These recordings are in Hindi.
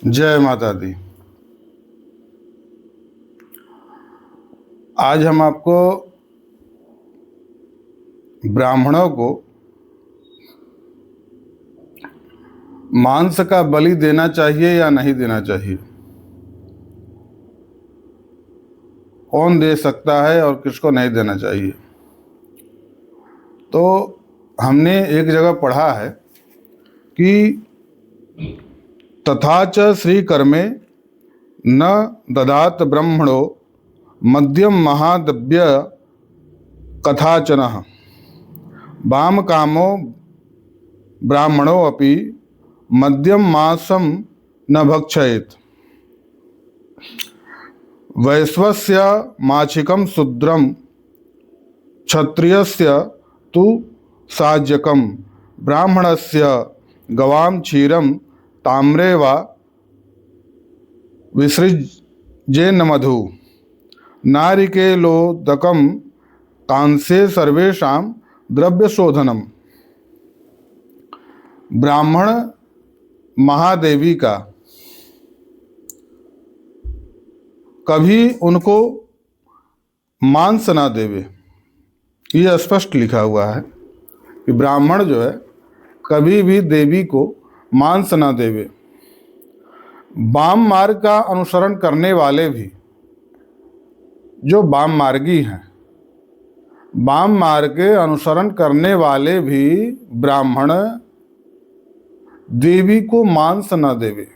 जय माता दी। आज हम आपको ब्राह्मणों को मांस का बलि देना चाहिए या नहीं देना चाहिए, कौन दे सकता है और किसको नहीं देना चाहिए। तो हमने एक जगह पढ़ा है कि तथा च श्रीकर्मे न ददात ब्रह्मणो मध्यम महादव्य कथाचनः वाम कामो ब्राह्मणो अपि मध्यम मांसम न भक्षयेत् वैश्वस्य माछिकं शूद्रं क्षत्रियस्य तु साज्यकं ब्राह्मणस्य गवां क्षीरं ताम्रे वा विसृजेन्न मधु नारिकेलोदकं कांसे सर्वेषां द्रव्यशोधनम। ब्राह्मण महादेवी का कभी उनको मांस ना देवे, ये स्पष्ट लिखा हुआ है कि ब्राह्मण जो है कभी भी देवी को मांस ना देवे। वाम मार्ग का अनुसरण करने वाले भी, जो वाम मार्गी हैं, वाम मार्ग के अनुसरण करने वाले भी ब्राह्मण देवी को मांस न देवे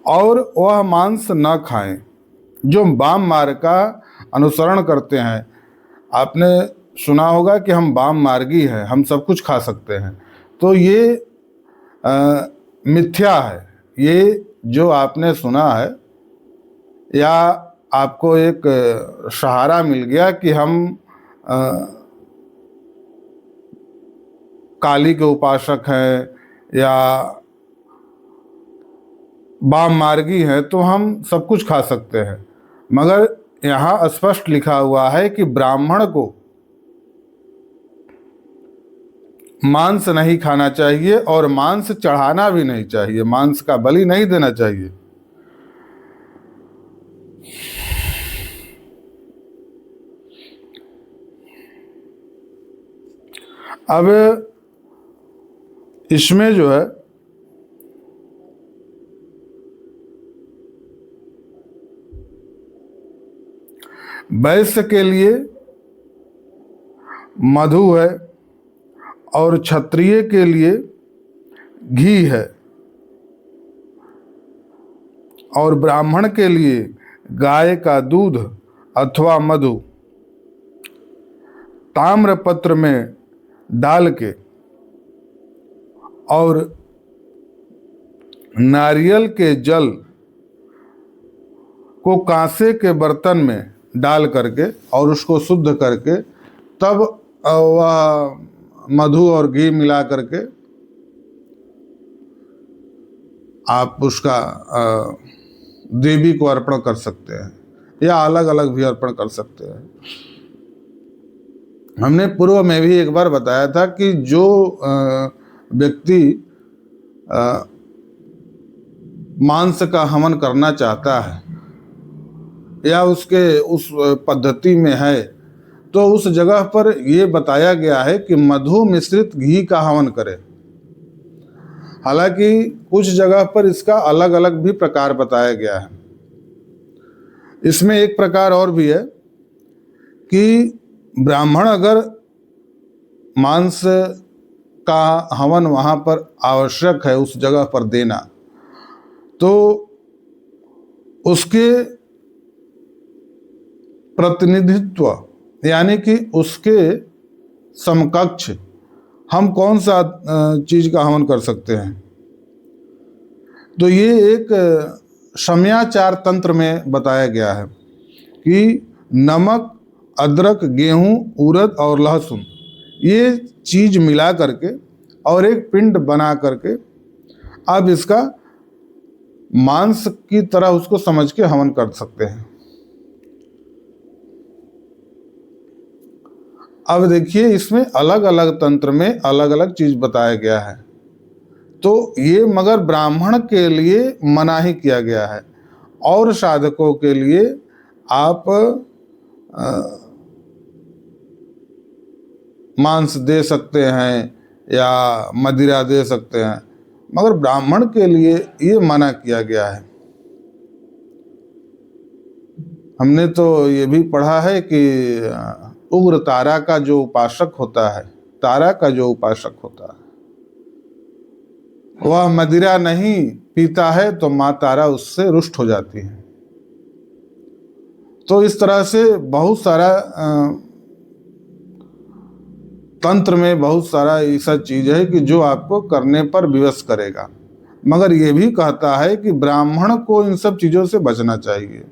और वह मांस न खाएं। जो वाम मार्ग का अनुसरण करते हैं, आपने सुना होगा कि हम वाम मार्गी हैं, हम सब कुछ खा सकते हैं, तो ये मिथ्या है। ये जो आपने सुना है या आपको एक सहारा मिल गया कि हम काली के उपासक हैं या वाम मार्गी हैं, तो हम सब कुछ खा सकते हैं, मगर यहाँ स्पष्ट लिखा हुआ है कि ब्राह्मण को मांस नहीं खाना चाहिए और मांस चढ़ाना भी नहीं चाहिए, मांस का बलि नहीं देना चाहिए। अब इसमें जो है वैश्य के लिए मधु है और क्षत्रिय के लिए घी है और ब्राह्मण के लिए गाय का दूध अथवा मधु ताम्रपत्र में डाल के और नारियल के जल को कांसे के बर्तन में डाल करके और उसको शुद्ध करके तब वह मधु और घी मिला करके आप उसका देवी को अर्पण कर सकते हैं या अलग अलग भी अर्पण कर सकते हैं। हमने पूर्व में भी एक बार बताया था कि जो व्यक्ति मांस का हवन करना चाहता है या उसके उस पद्धति में है, तो उस जगह पर ये बताया गया है कि मधु मिश्रित घी का हवन करे। हालांकि कुछ जगह पर इसका अलग अलग भी प्रकार बताया गया है। इसमें एक प्रकार और भी है कि ब्राह्मण अगर मांस का हवन वहाँ पर आवश्यक है उस जगह पर देना, तो उसके प्रतिनिधित्व यानी कि उसके समकक्ष हम कौन सा चीज का हवन कर सकते हैं। तो ये एक समयाचार तंत्र में बताया गया है कि नमक, अदरक, गेहूं, उड़द और लहसुन ये चीज मिला करके और एक पिंड बना करके आप इसका मांस की तरह उसको समझ के हवन कर सकते हैं। अब देखिए, इसमें अलग अलग तंत्र में अलग अलग चीज बताया गया है। तो ये मगर ब्राह्मण के लिए मना ही किया गया है। और साधकों के लिए आप मांस दे सकते हैं या मदिरा दे सकते हैं, मगर ब्राह्मण के लिए ये मना किया गया है। हमने तो ये भी पढ़ा है कि उग्र तारा का जो उपासक होता है, तारा का जो उपासक होता है, वह मदिरा नहीं पीता है तो माँ तारा उससे रुष्ट हो जाती है। तो इस तरह से बहुत सारा तंत्र में बहुत सारा ऐसा चीज है कि जो आपको करने पर विवश करेगा, मगर ये भी कहता है कि ब्राह्मण को इन सब चीजों से बचना चाहिए।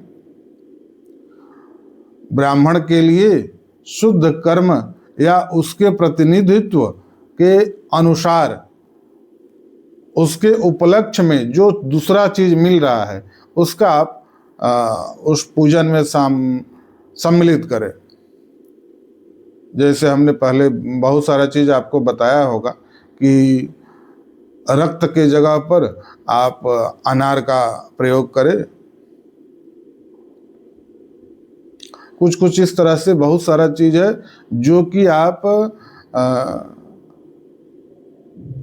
ब्राह्मण के लिए शुद्ध कर्म या उसके प्रतिनिधित्व के अनुसार उसके उपलक्ष्य में जो दूसरा चीज मिल रहा है उसका आप उस पूजन में सम्मिलित करें। जैसे हमने पहले बहुत सारा चीज आपको बताया होगा कि रक्त के जगह पर आप अनार का प्रयोग करें, कुछ कुछ इस तरह से बहुत सारा चीज है जो कि आप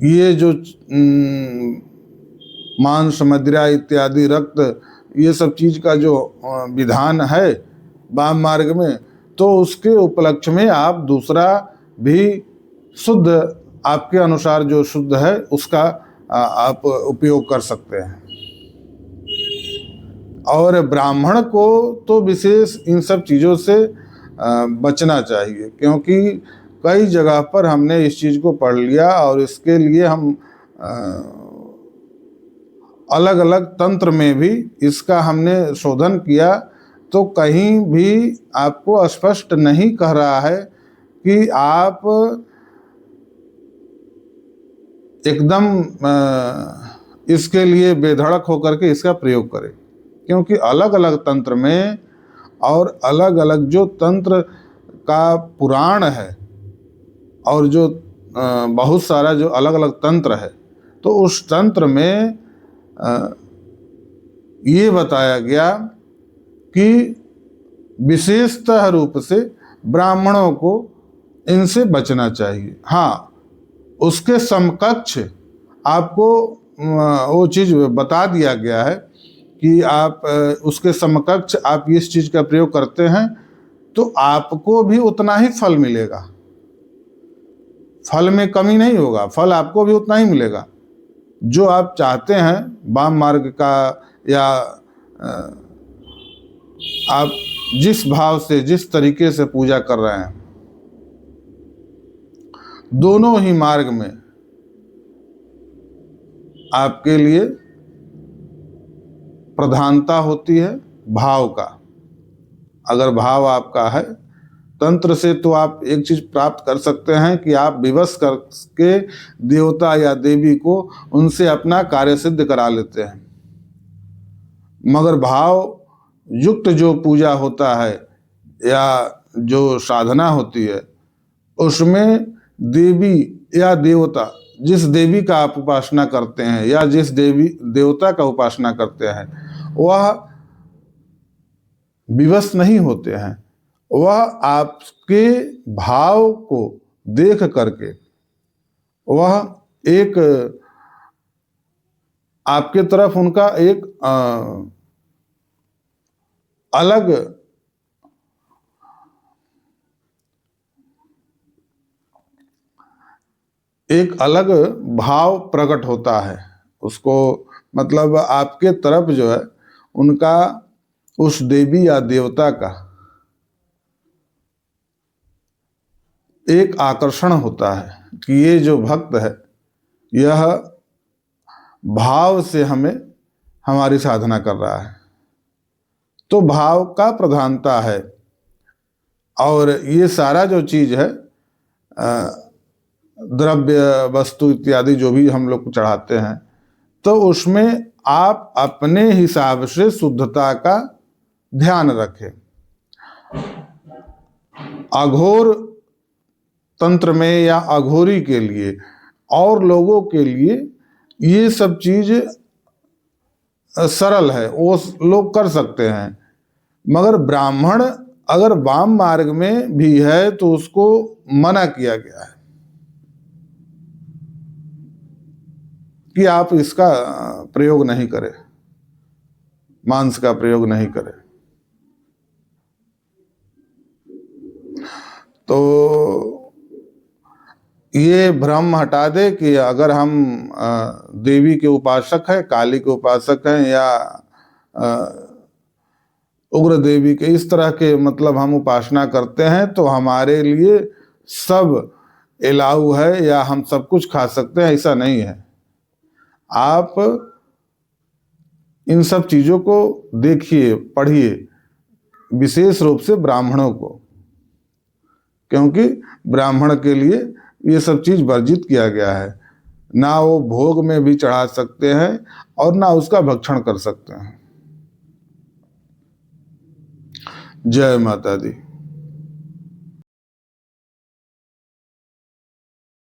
ये जो मांस मदिरा इत्यादि रक्त ये सब चीज का जो विधान है वाम मार्ग में, तो उसके उपलक्ष्य में आप दूसरा भी शुद्ध आपके अनुसार जो शुद्ध है उसका आप उपयोग कर सकते हैं। और ब्राह्मण को तो विशेष इन सब चीज़ों से बचना चाहिए, क्योंकि कई जगह पर हमने इस चीज़ को पढ़ लिया और इसके लिए हम अलग अलग तंत्र में भी इसका हमने शोधन किया, तो कहीं भी आपको स्पष्ट नहीं कह रहा है कि आप एकदम इसके लिए बेधड़क होकर के इसका प्रयोग करें, क्योंकि अलग अलग तंत्र में और अलग अलग जो तंत्र का पुराण है और जो बहुत सारा जो अलग अलग तंत्र है, तो उस तंत्र में ये बताया गया कि विशेषतः रूप से ब्राह्मणों को इनसे बचना चाहिए। हाँ, उसके समकक्ष आपको वो चीज़ बता दिया गया है कि आप उसके समकक्ष आप इस चीज़ का प्रयोग करते हैं तो आपको भी उतना ही फल मिलेगा, फल में कमी नहीं होगा, फल आपको भी उतना ही मिलेगा जो आप चाहते हैं वाम मार्ग का, या आप जिस भाव से जिस तरीके से पूजा कर रहे हैं। दोनों ही मार्ग में आपके लिए प्रधानता होती है भाव का। अगर भाव आपका है तंत्र से, तो आप एक चीज प्राप्त कर सकते हैं कि आप विवश करके देवता या देवी को उनसे अपना कार्य सिद्ध करा लेते हैं। मगर भाव युक्त जो पूजा होता है या जो साधना होती है, उसमें देवी या देवता, जिस देवी का आप उपासना करते हैं या जिस देवी देवता का उपासना करते हैं, वह विवश नहीं होते हैं। वह आपके भाव को देख करके वह एक आपके तरफ उनका एक अलग भाव प्रकट होता है। उसको मतलब आपके तरफ जो है उनका, उस देवी या देवता का एक आकर्षण होता है कि ये जो भक्त है यह भाव से हमें हमारी साधना कर रहा है। तो भाव का प्रधानता है। और ये सारा जो चीज है द्रव्य वस्तु इत्यादि जो भी हम लोग चढ़ाते हैं, तो उसमें आप अपने हिसाब से शुद्धता का ध्यान रखें। अघोर तंत्र में या अघोरी के लिए और लोगों के लिए ये सब चीज सरल है, वो लोग कर सकते हैं। मगर ब्राह्मण अगर वाम मार्ग में भी है तो उसको मना किया गया है कि आप इसका प्रयोग नहीं करें, मांस का प्रयोग नहीं करें। तो ये भ्रम हटा दे कि अगर हम देवी के उपासक हैं, काली के उपासक हैं, या उग्र देवी के, इस तरह के मतलब हम उपासना करते हैं तो हमारे लिए सब अलाउ है या हम सब कुछ खा सकते हैं, ऐसा नहीं है। आप इन सब चीजों को देखिए, पढ़िए, विशेष रूप से ब्राह्मणों को, क्योंकि ब्राह्मण के लिए ये सब चीज वर्जित किया गया है। ना वो भोग में भी चढ़ा सकते हैं और ना उसका भक्षण कर सकते हैं। जय माता दी।